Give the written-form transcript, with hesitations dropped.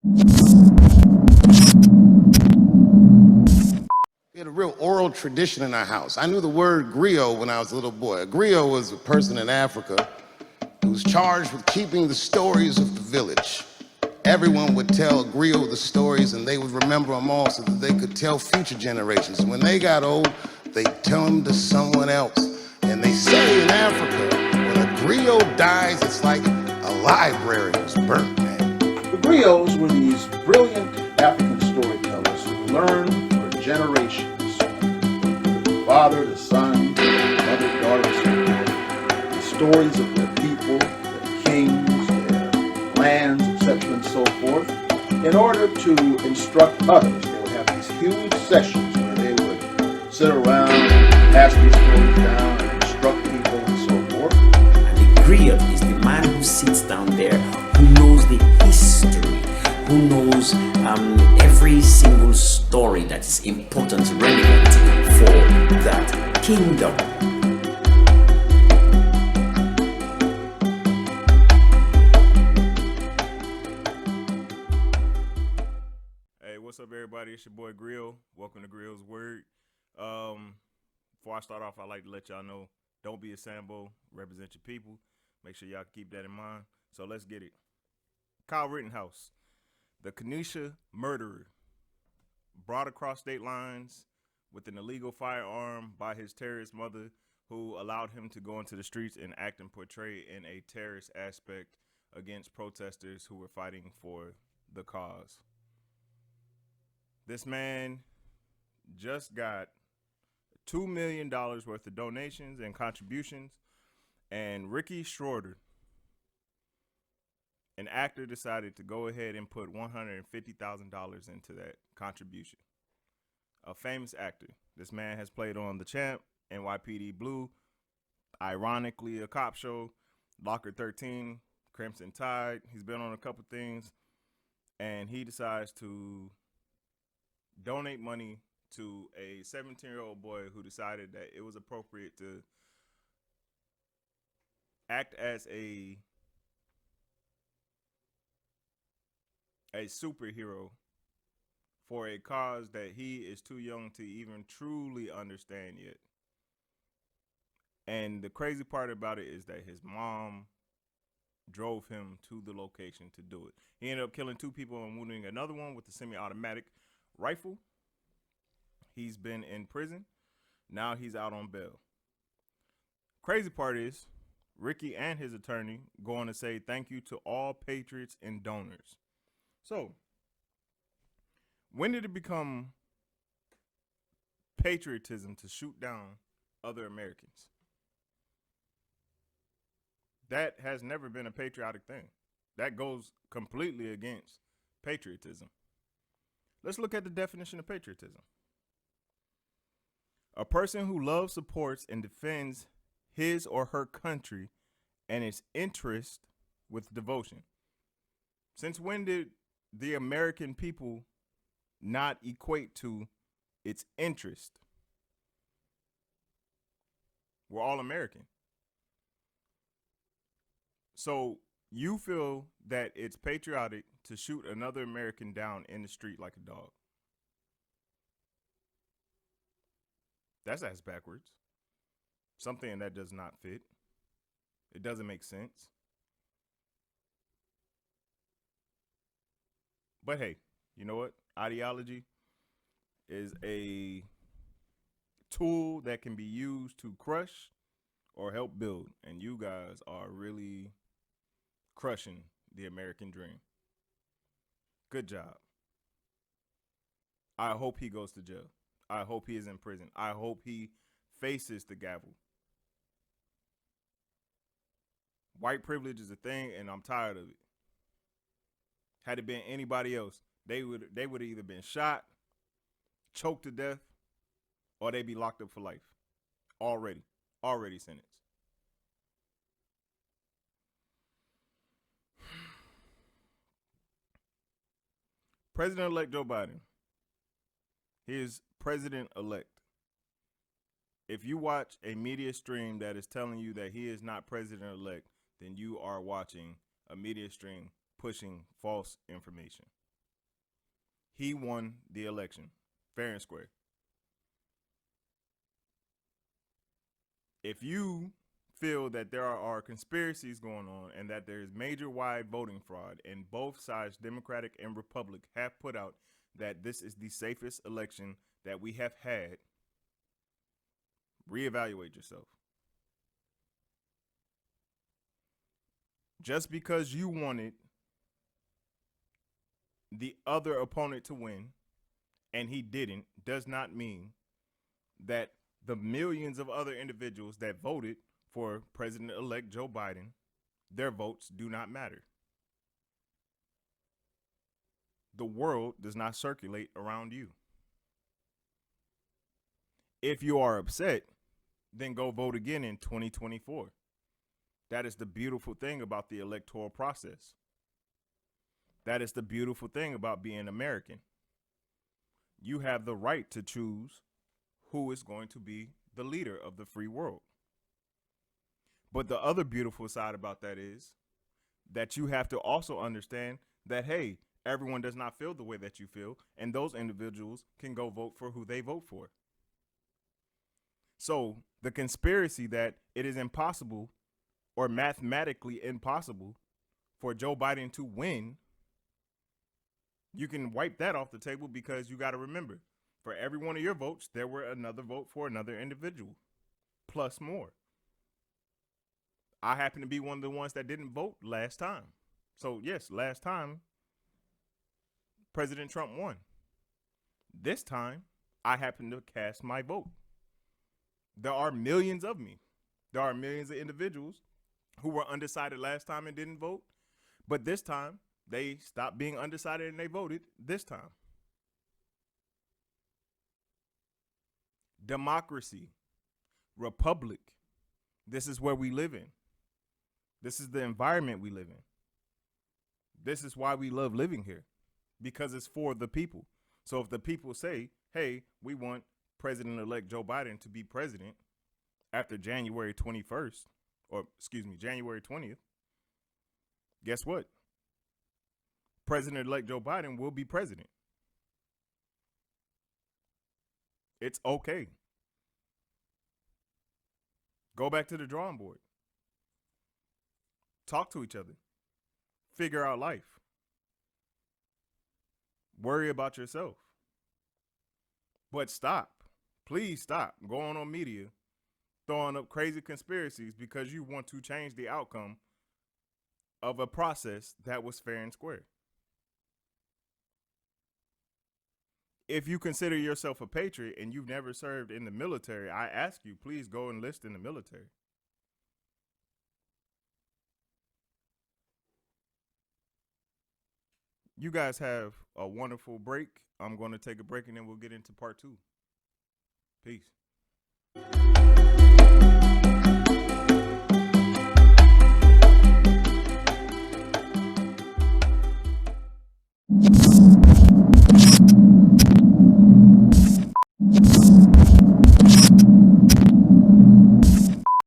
We had a real oral tradition in our house. I knew the word griot when I was a little boy. A griot was a person in Africa who was charged with keeping the stories of the village. Everyone would tell a griot the stories and they would remember them all so that they could tell future generations. And when they got old, they'd tell them to someone else. And they say in Africa, when a griot dies, it's like a library was burnt, man. The griots were these brilliant African storytellers who learned for generations, the father, the son, mother, daughter, so forth, the stories of their people, their kings, their lands, etc., and so forth. In order to instruct others, they would have these huge sessions where they would sit around and pass these stories down and instruct people and so forth. And the griot is the man who sits down there, who knows the history, who knows every single story that is important, relevant for that kingdom. Hey, what's up, everybody? It's your boy Griot. Welcome to Griot's Word. Before I start off, I'd like to let y'all know, don't be a Sambo. Represent your people. Make sure y'all keep that in mind. So let's get it. Kyle Rittenhouse, the Kenesha murderer, brought across state lines with an illegal firearm by his terrorist mother, who allowed him to go into the streets and act and portray in a terrorist aspect against protesters who were fighting for the cause. This man just got $2 million worth of donations and contributions, and Ricky Schroeder, an actor, decided to go ahead and put $150,000 into that contribution. A famous actor. This man has played on The Champ, NYPD Blue, ironically a cop show, Locker 13, Crimson Tide. He's been on a couple things, and he decides to donate money to a 17-year-old boy who decided that it was appropriate to act as a superhero for a cause that he is too young to even truly understand yet. And the crazy part about it is that his mom drove him to the location to do it. He ended up killing 2 people and wounding another one with a semi-automatic rifle. He's been in prison. Now he's out on bail. Crazy part is Ricky and his attorney going to say thank you to all patriots and donors. So, when did it become patriotism to shoot down other Americans? That has never been a patriotic thing. That goes completely against patriotism. Let's look at the definition of patriotism. A person who loves, supports, and defends his or her country and its interest with devotion. Since when did the American people not equate to its interest? We're all American. So you feel that it's patriotic to shoot another American down in the street like a dog. That's ass backwards. Something that does not fit. It doesn't make sense. But hey, you know what? Ideology is a tool that can be used to crush or help build. And you guys are really crushing the American dream. Good job. I hope he goes to jail. I hope he is in prison. I hope he faces the gavel. White privilege is a thing, and I'm tired of it. Had it been anybody else, they would have either been shot, choked to death, or they'd be locked up for life. Already sentenced. President-elect Joe Biden. He is president-elect. If you watch a media stream that is telling you that he is not president-elect, then you are watching a media stream pushing false information. He won the election, fair and square. If you feel that there are conspiracies going on and that there is major wide voting fraud, and both sides, Democratic and Republic, have put out that this is the safest election that we have had, reevaluate yourself. Just because you wanted the other opponent to win and he didn't does not mean that the millions of other individuals that voted for President-elect Joe Biden, their votes do not matter. The world does not circulate around you. If you are upset, then go vote again in 2024. That is the beautiful thing about the electoral process. That is the beautiful thing about being American. You have the right to choose who is going to be the leader of the free world. But the other beautiful side about that is that you have to also understand that, hey, everyone does not feel the way that you feel, and those individuals can go vote for who they vote for. So the conspiracy that it is impossible or mathematically impossible for Joe Biden to win, you can wipe that off the table, because you got to remember, for every one of your votes, there were another vote for another individual, plus more. I happen to be one of the ones that didn't vote last time. So yes, last time, President Trump won. This time, I happen to cast my vote. There are millions of me. There are millions of individuals who were undecided last time and didn't vote. But this time, they stopped being undecided and they voted this time. Democracy, republic, this is where we live in. This is the environment we live in. This is why we love living here, because it's for the people. So if the people say, hey, we want President-elect Joe Biden to be president after January 21st, or excuse me, January 20th, guess what? President-elect Joe Biden will be president. It's okay. Go back to the drawing board. Talk to each other. Figure out life. Worry about yourself. But stop. Please stop going on media, throwing up crazy conspiracies because you want to change the outcome of a process that was fair and square. If you consider yourself a patriot and you've never served in the military, I ask you, please go enlist in the military. You guys have a wonderful break. I'm going to take a break and then we'll get into part 2. Peace.